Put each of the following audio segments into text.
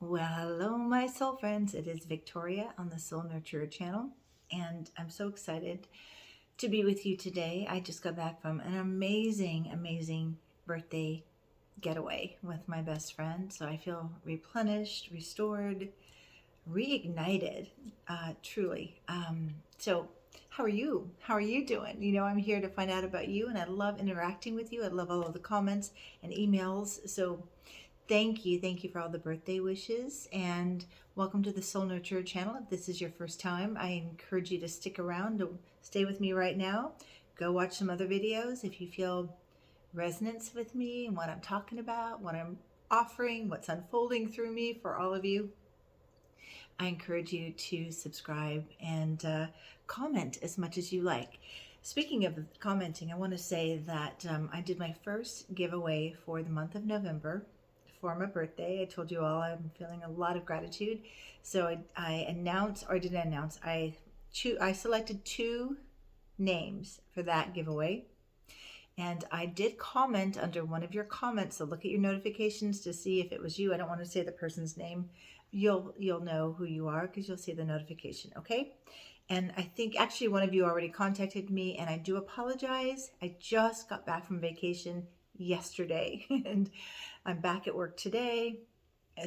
Well, hello, my soul friends. It is Victoria on the Soul Nurturer channel, and I'm so excited to be with you today. I just got back from an amazing birthday getaway with my best friend, so I feel replenished, restored, reignited, truly. So, how are you? How are you doing? I'm here to find out about you, and I love interacting with you. I love all of the comments and emails. So, thank you for all the birthday wishes, and welcome to the Soul Nurturer channel. If this is your first time, I encourage you to stick around, to stay with me right now. Go watch some other videos if you feel resonance with me and what I'm talking about, what I'm offering, what's unfolding through me for all of you. I encourage you to subscribe and comment as much as you like. Speaking of commenting, I want to say that I did my first giveaway for the month of November for my birthday. I told you all I'm feeling a lot of gratitude. So I announced, or didn't announce, I selected 2 names for that giveaway. And I did comment under one of your comments, so look at your notifications to see if it was you. I don't want to say the person's name. You'll know who you are because you'll see the notification, okay? And I think actually one of you already contacted me, and I do apologize. I just got back from vacation yesterday and I'm back at work today.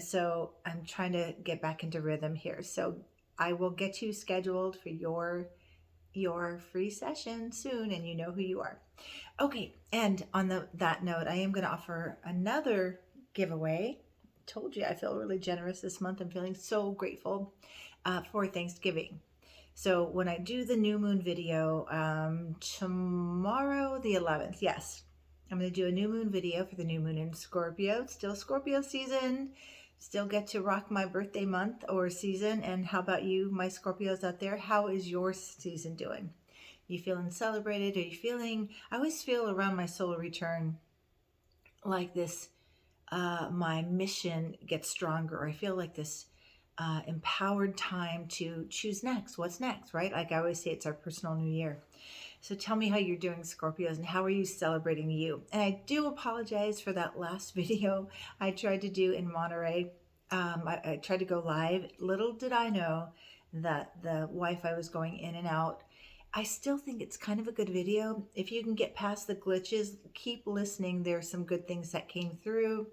So I'm trying to get back into rhythm here. So I will get you scheduled for your free session soon, and you know who you are. Okay, and on that note, I am going to offer another giveaway. Told you I feel really generous this month. I'm feeling so grateful for Thanksgiving. So when I do the new moon video tomorrow, the 11th, yes, I'm going to do a new moon video for the new moon in Scorpio. It's still Scorpio season. Still get to rock my birthday month or season. And how about you, my Scorpios out there? How is your season doing? You feeling celebrated? Are you feeling, I always feel around my solar return like this, my mission gets stronger. I feel like this empowered time to choose next. What's next, right? Like I always say, it's our personal new year. So tell me how you're doing, Scorpios, and how are you celebrating you? And I do apologize for that last video I tried to do in Monterey. I tried to go live. Little did I know that the Wi-Fi was going in and out. I still think it's kind of a good video. If you can get past the glitches, keep listening. There's some good things that came through.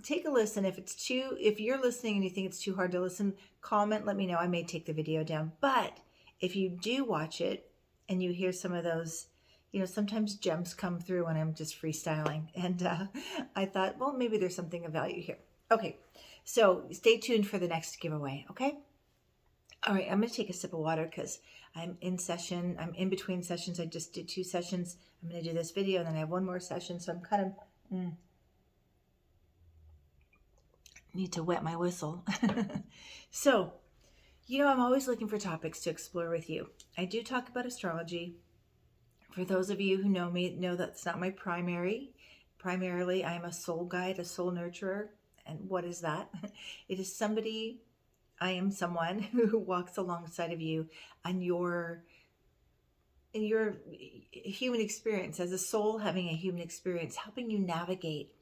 Take a listen. If you're listening and you think it's too hard to listen, comment, let me know. I may take the video down. But if you do watch it and you hear some of those, sometimes gems come through when I'm just freestyling. And I thought, well, maybe there's something of value here. Okay, so stay tuned for the next giveaway, okay? All right, I'm going to take a sip of water because I'm in session. I'm in between sessions. I just did 2 sessions. I'm going to do this video and then I have 1 more session. So I'm kind of need to wet my whistle. So, I'm always looking for topics to explore with you. I do talk about astrology. For those of you who know me, know that's not my primary. Primarily, I'm a soul guide, a soul nurturer. And what is that? It is I am someone who walks alongside of you on in your human experience, as a soul having a human experience, helping you navigate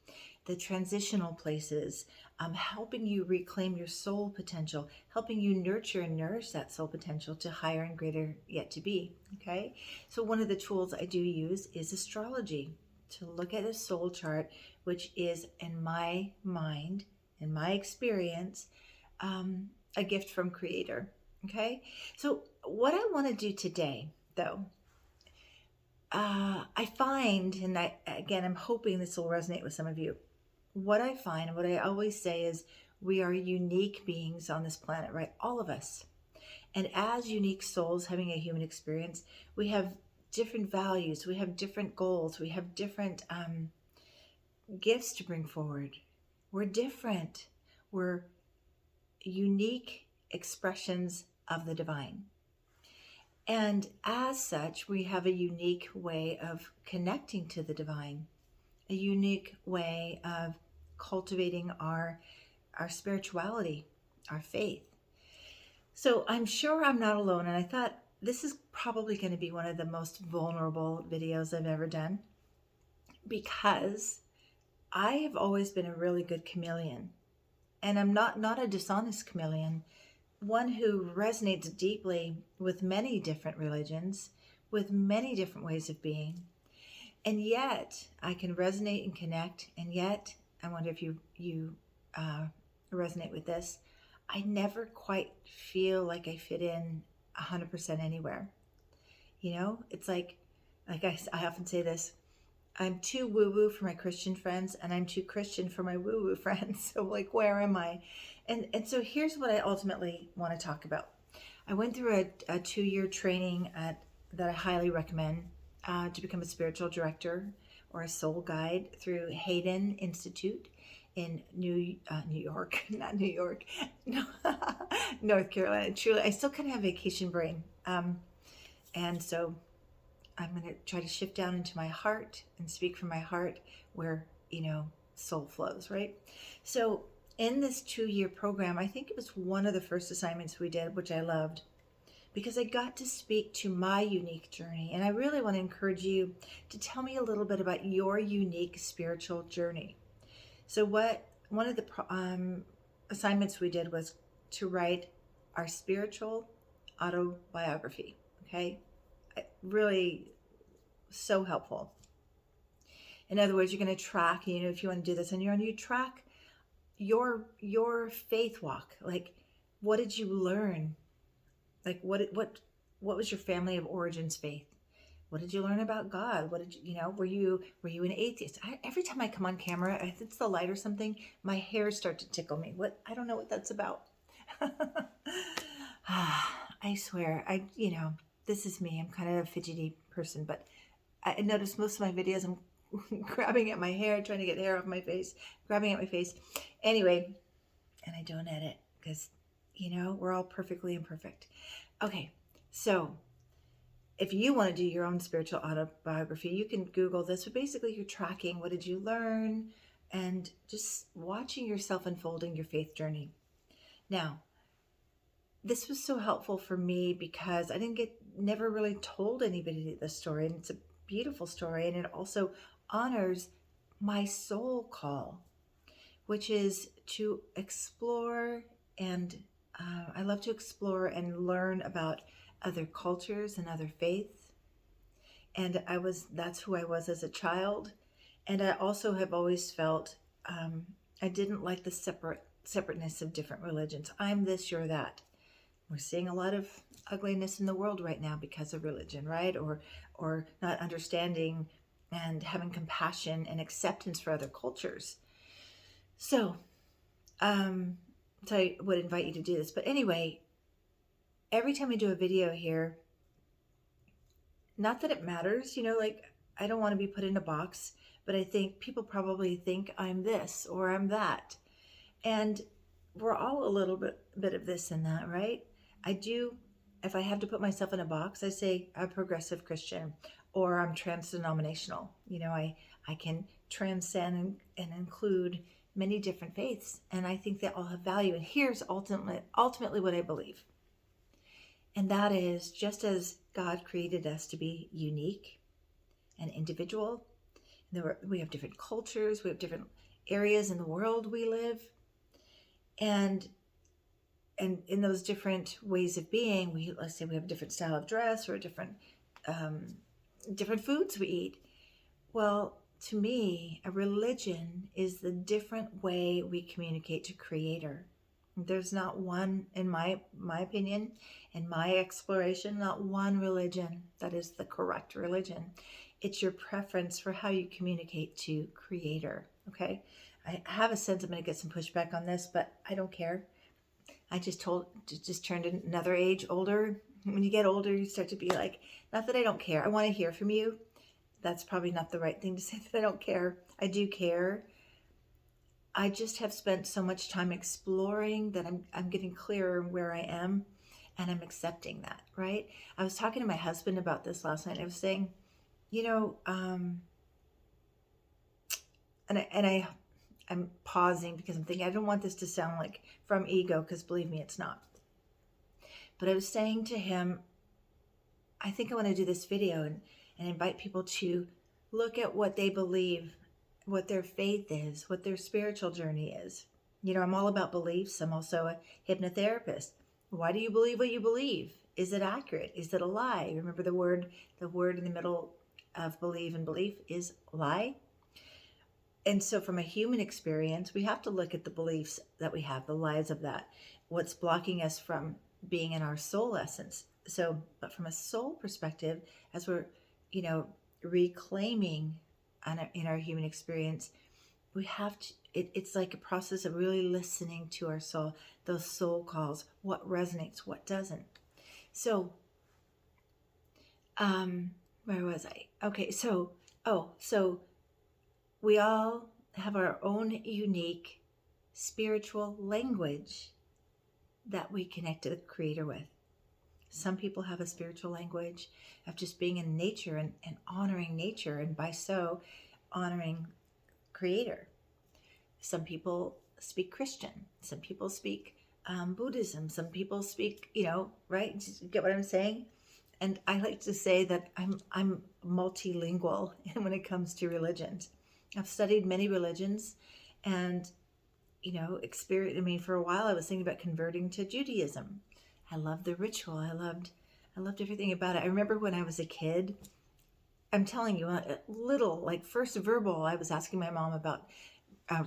the transitional places, helping you reclaim your soul potential, helping you nurture and nourish that soul potential to higher and greater yet to be. Okay, so one of the tools I do use is astrology, to look at a soul chart, which is, in my mind, in my experience, a gift from Creator. Okay, so what I want to do today, though, I find, and I'm hoping this will resonate with some of you. What I find, and what I always say is, we are unique beings on this planet, right? All of us. And as unique souls having a human experience, we have different values, we have different goals, we have different gifts to bring forward. We're different. We're unique expressions of the divine. And as such, we have a unique way of connecting to the divine, a unique way of cultivating our spirituality, our faith. So I'm sure I'm not alone. And I thought this is probably going to be one of the most vulnerable videos I've ever done, because I have always been a really good chameleon. And I'm not a dishonest chameleon, one who resonates deeply with many different religions, with many different ways of being. And yet I can resonate and connect. And yet, I wonder if you resonate with this. I never quite feel like I fit in 100% anywhere. It's like I often say this, I'm too woo-woo for my Christian friends, and I'm too Christian for my woo-woo friends. So like, where am I? And so here's what I ultimately want to talk about. I went through a 2-year training that I highly recommend to become a spiritual director or a soul guide through Hayden Institute in New York, not New York, no, North Carolina. Truly, I still kind of have vacation brain. And so I'm going to try to shift down into my heart and speak from my heart where, soul flows, right? So in this 2-year program, I think it was one of the first assignments we did, which I loved, because I got to speak to my unique journey. And I really want to encourage you to tell me a little bit about your unique spiritual journey. So one of the assignments we did was to write our spiritual autobiography, okay? Really so helpful. In other words, you're going to track, if you want to do this on your own, you track your faith walk. Like, what did you learn? Like, what was your family of origins faith? What did you learn about God? What did were you an atheist? Every time I come on camera, if it's the light or something, my hairs start to tickle me. I don't know what that's about. I swear, this is me. I'm kind of a fidgety person, but I notice most of my videos, I'm grabbing at my hair, trying to get hair off my face, grabbing at my face. Anyway, and I don't edit because, we're all perfectly imperfect. Okay, so if you want to do your own spiritual autobiography, you can Google this, but basically you're tracking what did you learn and just watching yourself unfolding your faith journey. Now, this was so helpful for me because I never really told anybody this story, and it's a beautiful story, and it also honors my soul call, which is to explore, and I love to explore and learn about other cultures and other faiths. And that's who I was as a child. And I also have always felt I didn't like the separateness of different religions. I'm this, you're that. We're seeing a lot of ugliness in the world right now because of religion, right? Or not understanding and having compassion and acceptance for other cultures. So I would invite you to do this. But anyway, every time I do a video here, not that it matters, I don't want to be put in a box, but I think people probably think I'm this or I'm that. And we're all a little bit of this and that, right? If I have to put myself in a box, I say I'm a progressive Christian or I'm trans-denominational. I can transcend and include many different faiths, and I think they all have value. And here's ultimately what I believe. And that is, just as God created us to be unique and individual, we have different cultures, we have different areas in the world we live, and in those different ways of being, let's say we have a different style of dress or different foods we eat. Well, to me, a religion is the different way we communicate to Creator. There's not one, in my opinion, in my exploration, not one religion that is the correct religion. It's your preference for how you communicate to Creator, okay? I have a sense I'm going to get some pushback on this, but I don't care. I just turned another age older. When you get older, you start to be like, not that I don't care. I want to hear from you. That's probably not the right thing to say, that I don't care. I do care. I just have spent so much time exploring that I'm getting clearer where I am, and I'm accepting that, right? I was talking to my husband about this last night. I was saying, I'm pausing because I'm thinking I don't want this to sound like from ego, because believe me, it's not. But I was saying to him, I think I want to do this video and invite people to look at what they believe, what their faith is, what their spiritual journey is. I'm all about beliefs. I'm also a hypnotherapist. Why do you believe what you believe? Is it accurate? Is it a lie? Remember the word in the middle of believe and belief is lie. And so from a human experience, we have to look at the beliefs that we have, the lies of that, what's blocking us from being in our soul essence. So, but from a soul perspective, as we're, reclaiming in our human experience, we have to, it's like a process of really listening to our soul, those soul calls, what resonates, what doesn't. So, where was I? Okay, so we all have our own unique spiritual language that we connect to the Creator with. Some people have a spiritual language of just being in nature and honoring nature, and by so honoring Creator. Some people speak Christian. Some people speak Buddhism. Some people speak, right? You get what I'm saying? And I like to say that I'm multilingual when it comes to religions. I've studied many religions, and for a while I was thinking about converting to Judaism. I loved the ritual. I loved everything about it. I remember when I was a kid, I'm telling you, a little, like first verbal, I was asking my mom about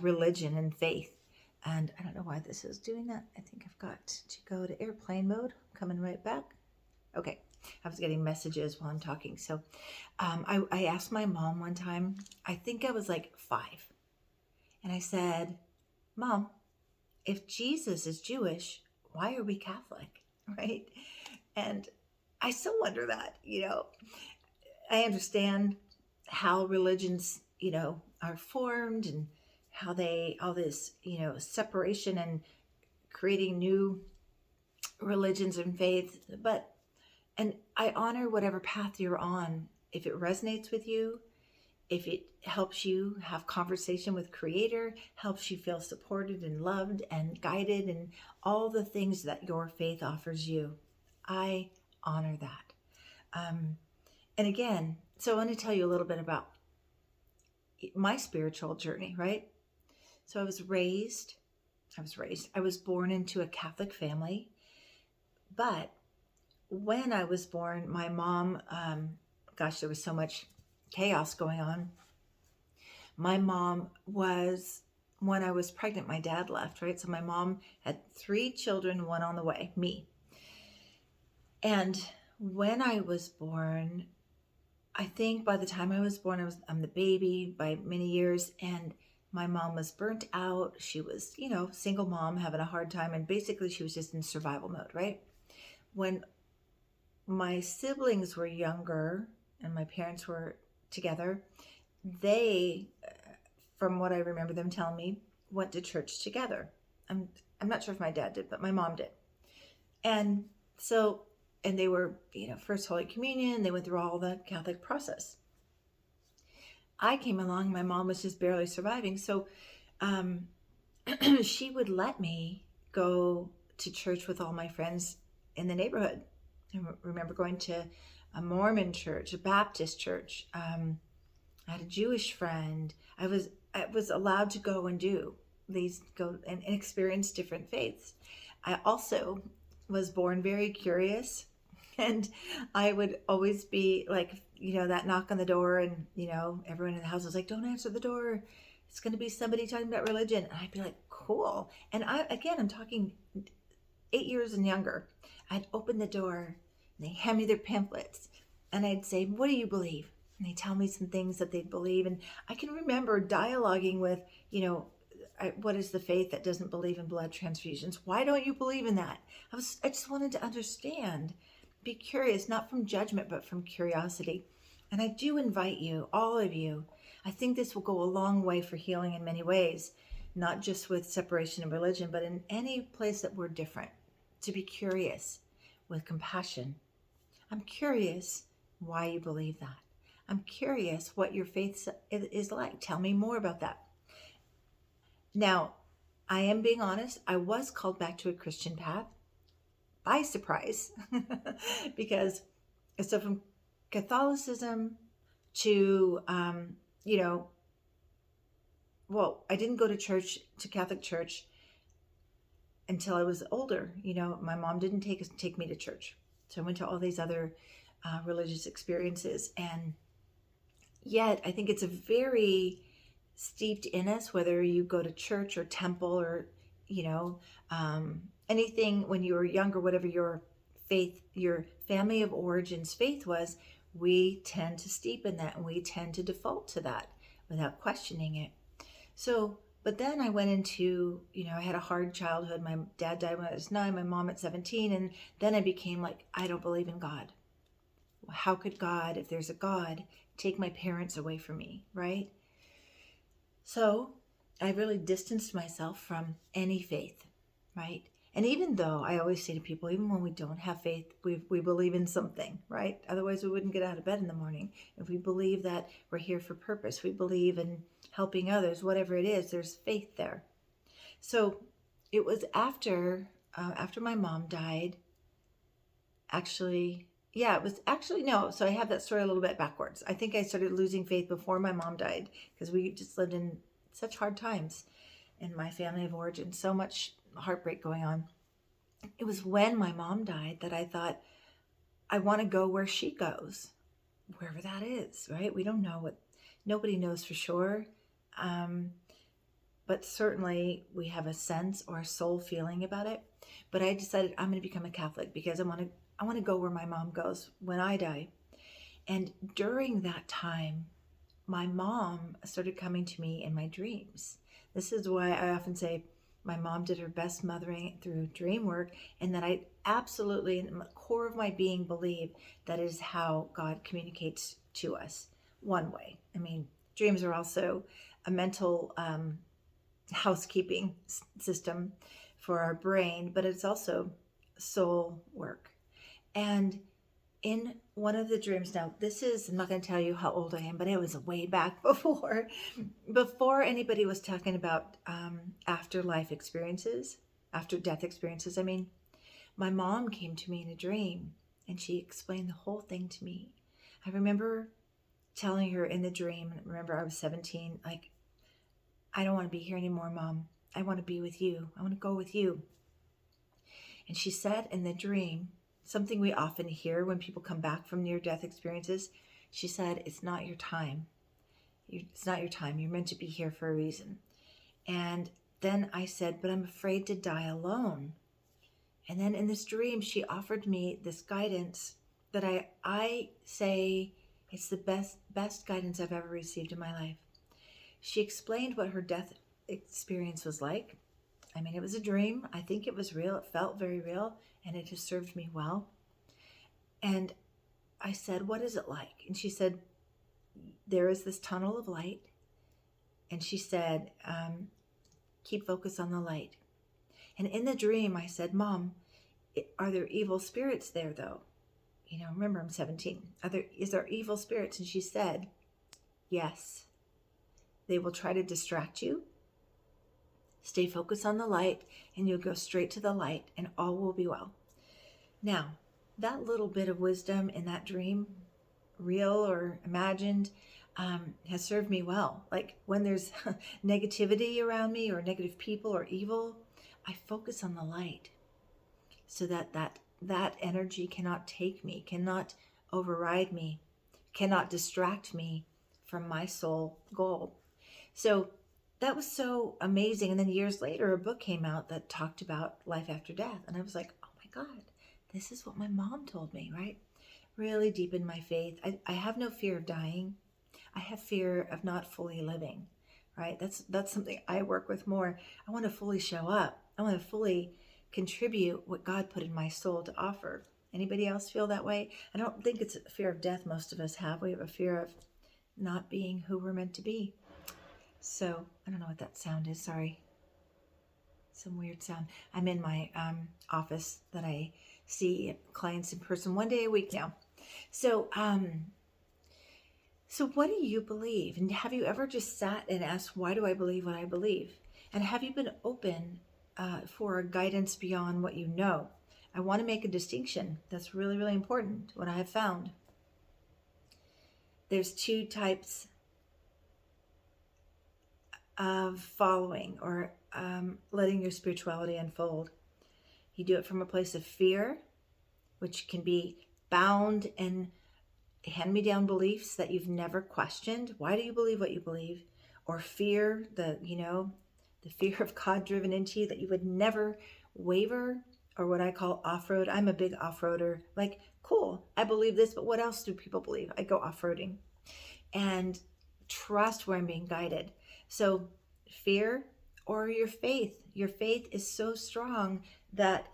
religion and faith. And I don't know why this is doing that. I think I've got to go to airplane mode. I'm coming right back. Okay. I was getting messages while I'm talking. So I asked my mom one time, I think I was like 5. And I said, Mom, if Jesus is Jewish, why are we Catholic? Right? And I still wonder that, I understand how religions, are formed and how all this, separation and creating new religions and faiths. And I honor whatever path you're on. If it resonates with you, if it helps you have conversation with Creator, helps you feel supported and loved and guided, and all the things that your faith offers you, I honor that. And again, so I want to tell you a little bit about my spiritual journey, right? So I was born into a Catholic family, but when I was born, my mom, there was so much chaos going on. My mom when I was pregnant, my dad left, right? So my mom had 3 children, 1 on the way, me. And when I was born, I think by the time I was born, I'm the baby by many years, and my mom was burnt out. She was, single mom, having a hard time, and basically she was just in survival mode, right? When my siblings were younger and my parents were together, they, from what I remember them telling me, went to church together. I'm not sure if my dad did, but my mom did. And so, and they were, First Holy Communion, they went through all the Catholic process. I came along, my mom was just barely surviving. So she would let me go to church with all my friends in the neighborhood. I remember going to a Mormon church, a Baptist church. I had a Jewish friend. I was allowed to go and go and experience different faiths. I also was born very curious, and I would always be like, that knock on the door, and everyone in the house was like, don't answer the door, it's going to be somebody talking about religion. And I'd be like, cool. And I'm talking 8 years and younger. I'd open the door and they hand me their pamphlets, and I'd say, what do you believe? And they tell me some things that they believe. And I can remember dialoguing with, what is the faith that doesn't believe in blood transfusions? Why don't you believe in that? I just wanted to understand, be curious, not from judgment, but from curiosity. And I do invite you, all of you, I think this will go a long way for healing in many ways, not just with separation and religion, but in any place that we're different, to be curious with compassion. I'm curious why you believe that. I'm curious what your faith is like. Tell me more about that. Now, I am being honest. I was called back to a Christian path by surprise because so from Catholicism to, I didn't go to Catholic church until I was older. My mom didn't take me to church. So I went to all these other religious experiences. And yet I think it's a very steeped in us, whether you go to church or temple or, anything when you were younger, whatever your faith, your family of origins faith was, we tend to steep in that and we tend to default to that without questioning it. So, but then I went into, I had a hard childhood. My dad died when I was 9, my mom at 17. And then I became like, I don't believe in God. How could God, if there's a God, take my parents away from me, right? So I really distanced myself from any faith, right? And even though I always say to people, even when we don't have faith, we believe in something, right? Otherwise we wouldn't get out of bed in the morning. If we believe that we're here for purpose, we believe in helping others, whatever it is, there's faith there. So it was after my mom died, no. So I have that story a little bit backwards. I think I started losing faith before my mom died because we just lived in such hard times in my family of origin, so much heartbreak going on. It was when my mom died that I thought, I want to go where she goes, wherever that is, right? We don't know nobody knows for sure. But certainly we have a sense or a soul feeling about it. But I decided I'm going to become a Catholic because I want to go where my mom goes when I die. And during that time, my mom started coming to me in my dreams. This is why I often say my mom did her best mothering through dream work, and that I absolutely, in the core of my being, believe that is how God communicates to us one way. I mean, dreams are also a mental housekeeping system for our brain, but it's also soul work. And in one of the dreams, now I'm not going to tell you how old I am, but it was way back before anybody was talking about afterlife experiences, after death experiences. I mean, my mom came to me in a dream and she explained the whole thing to me. I remember telling her in the dream, remember I was 17, like, I don't want to be here anymore, Mom. I want to be with you. I want to go with you. And she said in the dream, something we often hear when people come back from near-death experiences, she said, it's not your time. It's not your time. You're meant to be here for a reason. And then I said, but I'm afraid to die alone. And then in this dream, she offered me this guidance that I say it's the best guidance I've ever received in my life. She explained what her death experience was like. I mean, it was a dream. I think it was real. It felt very real, and it has served me well. And I said, what is it like? And she said, there is this tunnel of light. And she said, keep focus on the light. And in the dream, I said, Mom, are there evil spirits there, though? Remember, I'm 17. Is there evil spirits? And she said, yes. They will try to distract you. Stay focused on the light, and you'll go straight to the light, and all will be well. Now, that little bit of wisdom in that dream, real or imagined, has served me well. Like when there's negativity around me or negative people or evil, I focus on the light so that energy cannot take me, cannot override me, cannot distract me from my soul goal. So that was so amazing. And then years later, a book came out that talked about life after death. And I was like, oh my God, this is what my mom told me, right? Really deepened my faith. I have no fear of dying. I have fear of not fully living, right? That's something I work with more. I want to fully show up. I want to fully contribute what God put in my soul to offer. Anybody else feel that way? I don't think it's a fear of death most of us have. We have a fear of not being who we're meant to be. So I don't know what that sound is. Sorry. Some weird sound. I'm in my office that I see clients in person 1 day a week now. So what do you believe? And have you ever just sat and asked, why do I believe what I believe? And have you been open for guidance beyond what you know? I want to make a distinction. That's really, really important. What I have found. There's two types of following or letting your spirituality unfold. You do it from a place of fear, which can be bound in hand-me-down beliefs that you've never questioned. Why do you believe what you believe? Or fear, the fear of God driven into you that you would never waver, or what I call off-road. I'm a big off-roader. Like, cool, I believe this, but what else do people believe? I go off-roading. And trust where I'm being guided. So fear or your faith. Your faith is so strong that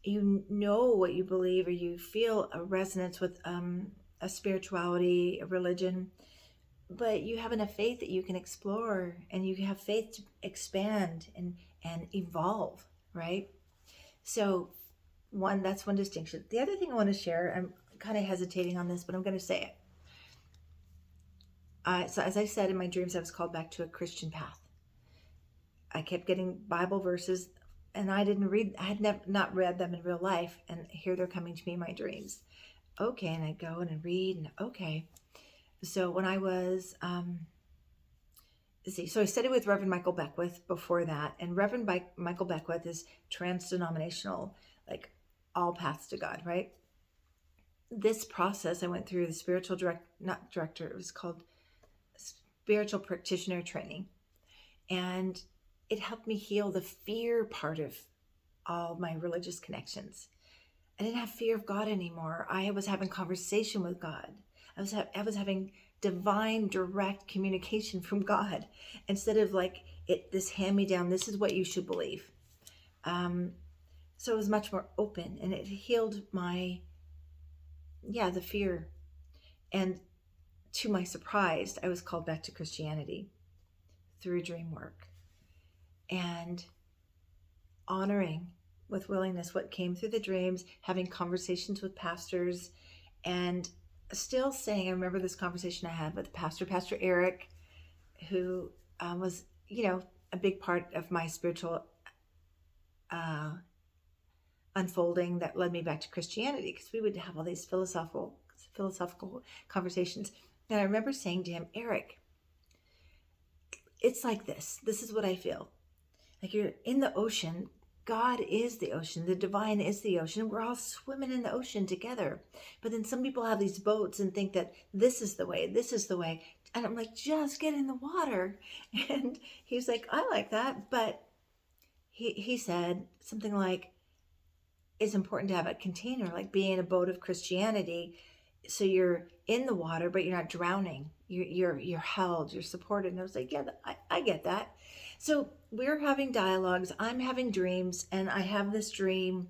you know what you believe, or you feel a resonance with a spirituality, a religion, but you have enough faith that you can explore, and you have faith to expand and evolve, right? So that's one distinction. The other thing I want to share, I'm kind of hesitating on this, but I'm going to say it. So as I said, in my dreams, I was called back to a Christian path. I kept getting Bible verses, and I had not read them in real life, and here they're coming to me in my dreams. Okay, and I go and I read, and okay. So when I was, so I studied with Reverend Michael Beckwith before that, and Reverend Michael Beckwith is trans-denominational, like all paths to God, right? This process I went through, the spiritual director, it was called spiritual practitioner training, and it helped me heal the fear part of all my religious connections. I didn't have fear of God anymore. I was having conversation with God. I was having divine, direct communication from God, instead of like this hand-me-down, this is what you should believe. So it was much more open, and it healed the fear. And to my surprise, I was called back to Christianity through dream work, and honoring with willingness what came through the dreams, having conversations with pastors, and still saying, I remember this conversation I had with Pastor Eric, who was, a big part of my spiritual unfolding that led me back to Christianity, because we would have all these philosophical conversations. And I remember saying to him, Eric, it's like this. This is what I feel. Like, you're in the ocean. God is the ocean. The divine is the ocean. We're all swimming in the ocean together. But then some people have these boats and think that this is the way, this is the way. And I'm like, just get in the water. And he's like, I like that. But he said something like, it's important to have a container, like being in a boat of Christianity. So you're in the water, but you're not drowning. You're held, you're supported. And I was like, yeah, I get that. So we're having dialogues. I'm having dreams, and I have this dream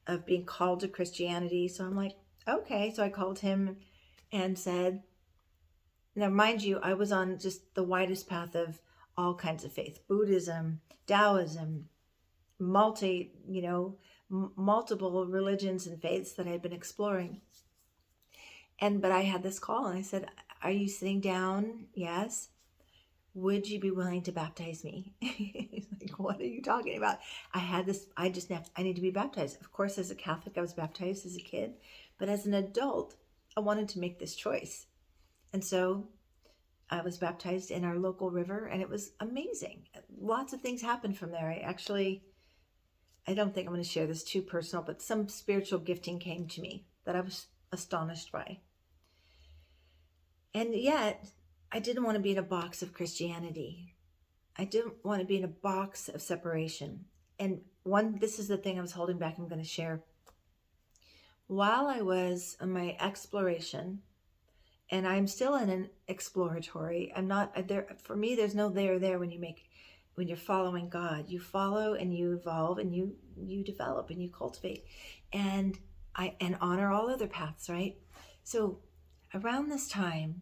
of being called to Christianity. So I'm like, okay. So I called him and said, now mind you, I was on just the widest path of all kinds of faith: Buddhism, Taoism, multiple religions and faiths that I had been exploring. But I had this call, and I said, are you sitting down? Yes. Would you be willing to baptize me? He's like, what are you talking about? I need to be baptized. Of course, as a Catholic, I was baptized as a kid, but as an adult, I wanted to make this choice. And so I was baptized in our local river, and it was amazing. Lots of things happened from there. I don't think I'm going to share this too personal, but some spiritual gifting came to me that I was astonished by. And yet, I didn't want to be in a box of Christianity. I didn't want to be in a box of separation. And this is the thing I was holding back, I'm going to share. While I was on my exploration, and I'm still in an exploratory, I'm not there. For me, there's no there when you're following God. You follow and you evolve and you develop and you cultivate, and honor all other paths, right? So around this time,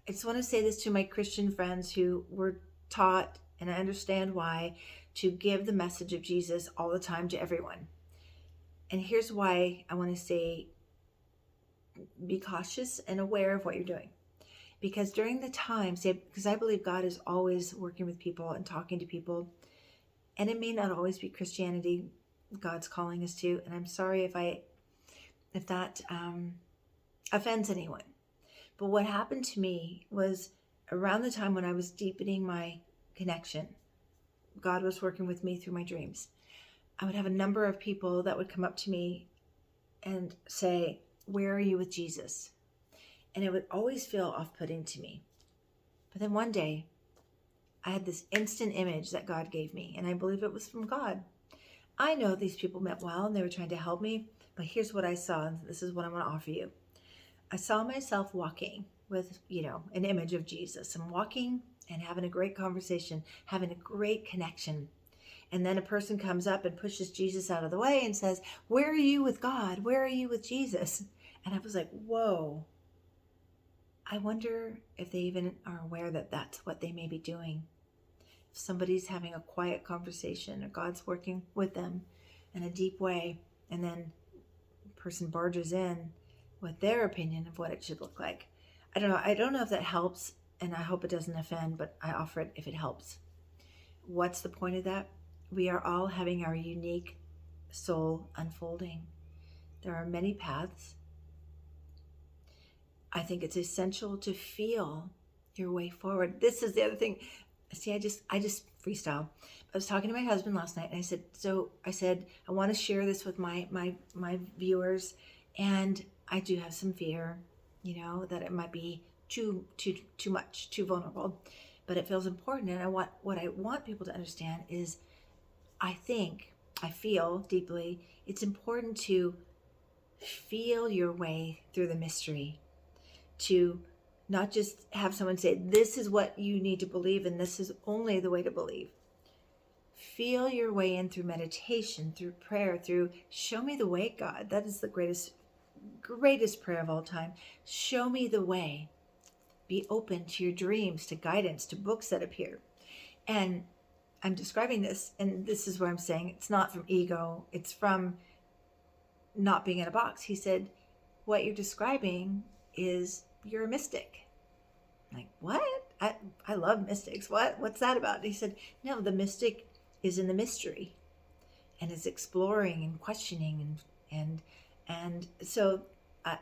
I just want to say this to my Christian friends who were taught, and I understand why, to give the message of Jesus all the time to everyone. And here's why I want to say, be cautious and aware of what you're doing. Because during the time, because I believe God is always working with people and talking to people, and it may not always be Christianity God's calling us to, and I'm sorry if that offends anyone. But what happened to me was, around the time when I was deepening my connection, God was working with me through my dreams. I would have a number of people that would come up to me and say, "Where are you with Jesus?" And it would always feel off-putting to me. But then one day, I had this instant image that God gave me, and I believe it was from God. I know these people meant well and they were trying to help me, but here's what I saw, and this is what I want to offer you. I saw myself walking with, an image of Jesus. I'm walking and having a great conversation, having a great connection. And then a person comes up and pushes Jesus out of the way and says, "Where are you with God? Where are you with Jesus?" And I was like, whoa. I wonder if they even are aware that that's what they may be doing. If somebody's having a quiet conversation or God's working with them in a deep way, and then a person barges in with their opinion of what it should look like. I don't know. I don't know if that helps, and I hope it doesn't offend, but I offer it if it helps. What's the point of that? We are all having our unique soul unfolding. There are many paths. I think it's essential to feel your way forward. This is the other thing. See, I just freestyle. I was talking to my husband last night, and I said, I want to share this with my viewers, and I do have some fear, that it might be too much, too vulnerable, but it feels important. And what I want people to understand is, I feel deeply, it's important to feel your way through the mystery, to not just have someone say, "This is what you need to believe, and this is only the way to believe." Feel your way in through meditation, through prayer, through "Show me the way, God." That is the greatest prayer of all time. Show me the way. Be open to your dreams, to guidance, to books that appear. And I'm describing this, and this is where I'm saying it's not from ego, it's from not being in a box. He said, what you're describing is you're a mystic. I'm like, what? I love mystics. What's that about? And he said, no, the mystic is in the mystery and is exploring and questioning. And so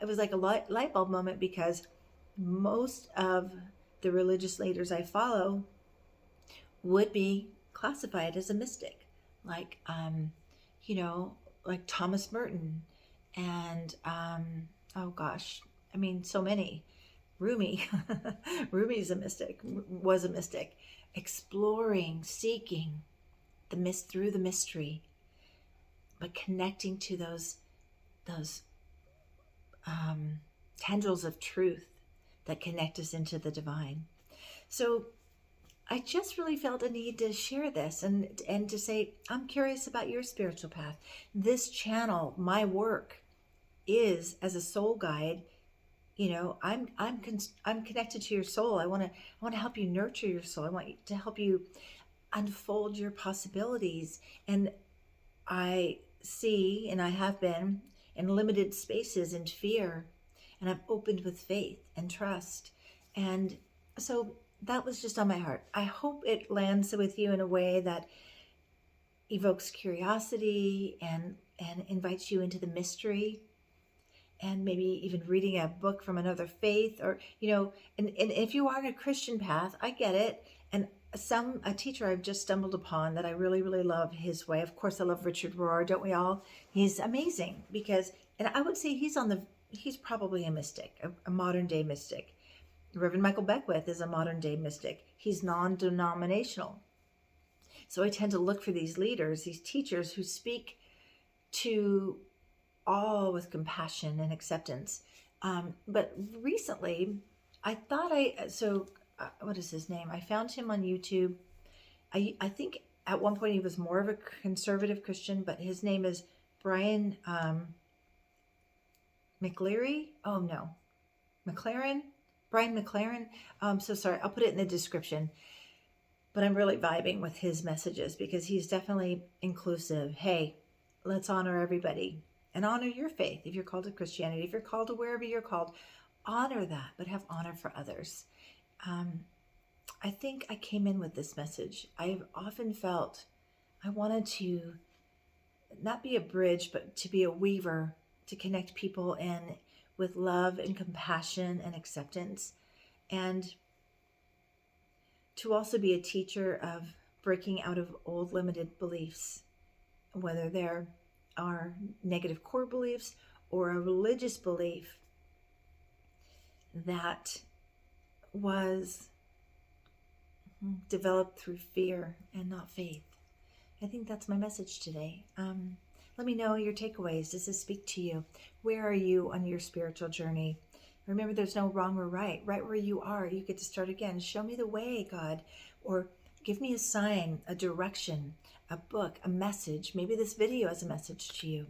it was like a light bulb moment, because most of the religious leaders I follow would be classified as a mystic, like like Thomas Merton, and oh gosh, I mean, so many. Rumi, Rumi's a mystic, was a mystic, exploring, seeking through the mystery, but connecting to those tendrils of truth that connect us into the divine. So I just really felt a need to share this and to say, I'm curious about your spiritual path. This channel, my work, is as a soul guide. I'm connected to your soul. I want to help you nurture your soul. I want to help you unfold your possibilities. And I see, and I have been in limited spaces in fear, and I've opened with faith and trust. And so that was just on my heart. I hope it lands with you in a way that evokes curiosity and invites you into the mystery, and maybe even reading a book from another faith, or and if you aren't a Christian path, I get it. And a teacher I've just stumbled upon that I really, really love his way. Of course, I love Richard Rohr, don't we all? He's amazing and I would say he's probably a mystic, a modern day mystic. Reverend Michael Beckwith is a modern day mystic. He's non-denominational. So I tend to look for these leaders, these teachers who speak to all with compassion and acceptance. But recently, I thought what is his name? I found him on YouTube. I think at one point he was more of a conservative Christian, but his name is Brian McLaren. Oh no, Mclaren. Brian Mclaren. So sorry, I'll put it in the description. But I'm really vibing with his messages because he's definitely inclusive. Hey, let's honor everybody and honor your faith. If you're called to Christianity, if you're called to wherever you're called, honor that, but have honor for others. I think I came in with this message. I've often felt I wanted to not be a bridge, but to be a weaver, to connect people in with love and compassion and acceptance, and to also be a teacher of breaking out of old limited beliefs, whether there are negative core beliefs or a religious belief that was developed through fear and not faith. I think that's my message today. Let me know your takeaways. Does this speak to you? Where are you on your spiritual journey? Remember, there's no wrong or right. Right where you are, you get to start again. Show me the way, God. Or give me a sign, a direction, a book, a message. Maybe this video is a message to you.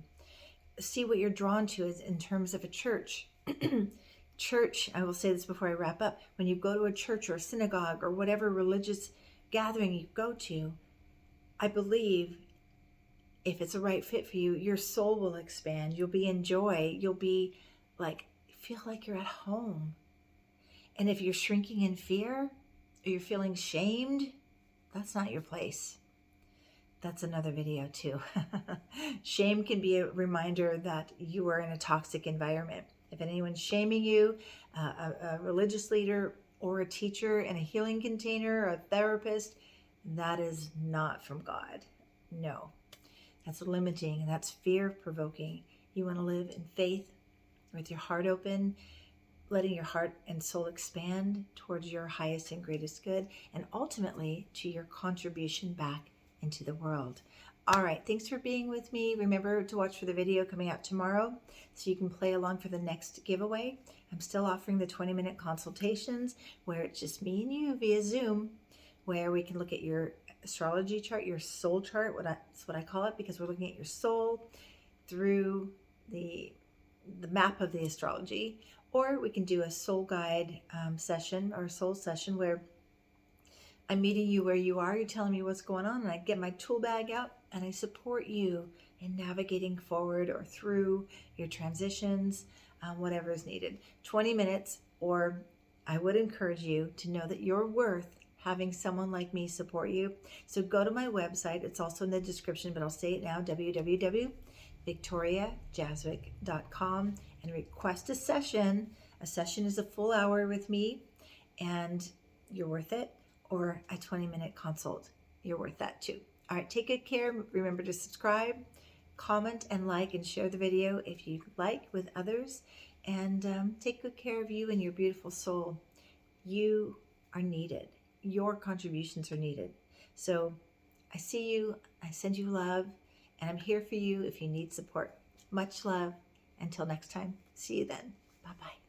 See what you're drawn to is in terms of a church. Church, I will say this before I wrap up. When you go to a church or a synagogue or whatever religious gathering you go to, I believe if it's a right fit for you, your soul will expand. You'll be in joy. You'll be like, feel like you're at home. And if you're shrinking in fear or you're feeling shamed, that's not your place. That's another video too. Shame can be a reminder that you are in a toxic environment. If anyone's shaming you, a religious leader or a teacher in a healing container, or a therapist, that is not from God. No, that's limiting and that's fear-provoking. You want to live in faith with your heart open, letting your heart and soul expand towards your highest and greatest good, and ultimately to your contribution back into the world. All right, thanks for being with me. Remember to watch for the video coming out tomorrow so you can play along for the next giveaway. I'm still offering the 20-minute consultations where it's just me and you via Zoom, where we can look at your astrology chart, your soul chart, that's what I call it, because we're looking at your soul through the map of the astrology. Or we can do a soul guide session or soul session where I'm meeting you where you are. You're telling me what's going on, and I get my tool bag out and I support you in navigating forward or through your transitions, whatever is needed. 20 minutes, or I would encourage you to know that you're worth having someone like me support you. So go to my website. It's also in the description, but I'll say it now, www.victoriajazwick.com, and request a session. A session is a full hour with me, and you're worth it. Or a 20-minute consult. You're worth that too. All right, take good care. Remember to subscribe, comment, and like, and share the video if you like with others. And take good care of you and your beautiful soul. You are needed. Your contributions are needed. So I see you. I send you love. And I'm here for you if you need support. Much love. Until next time. See you then. Bye-bye.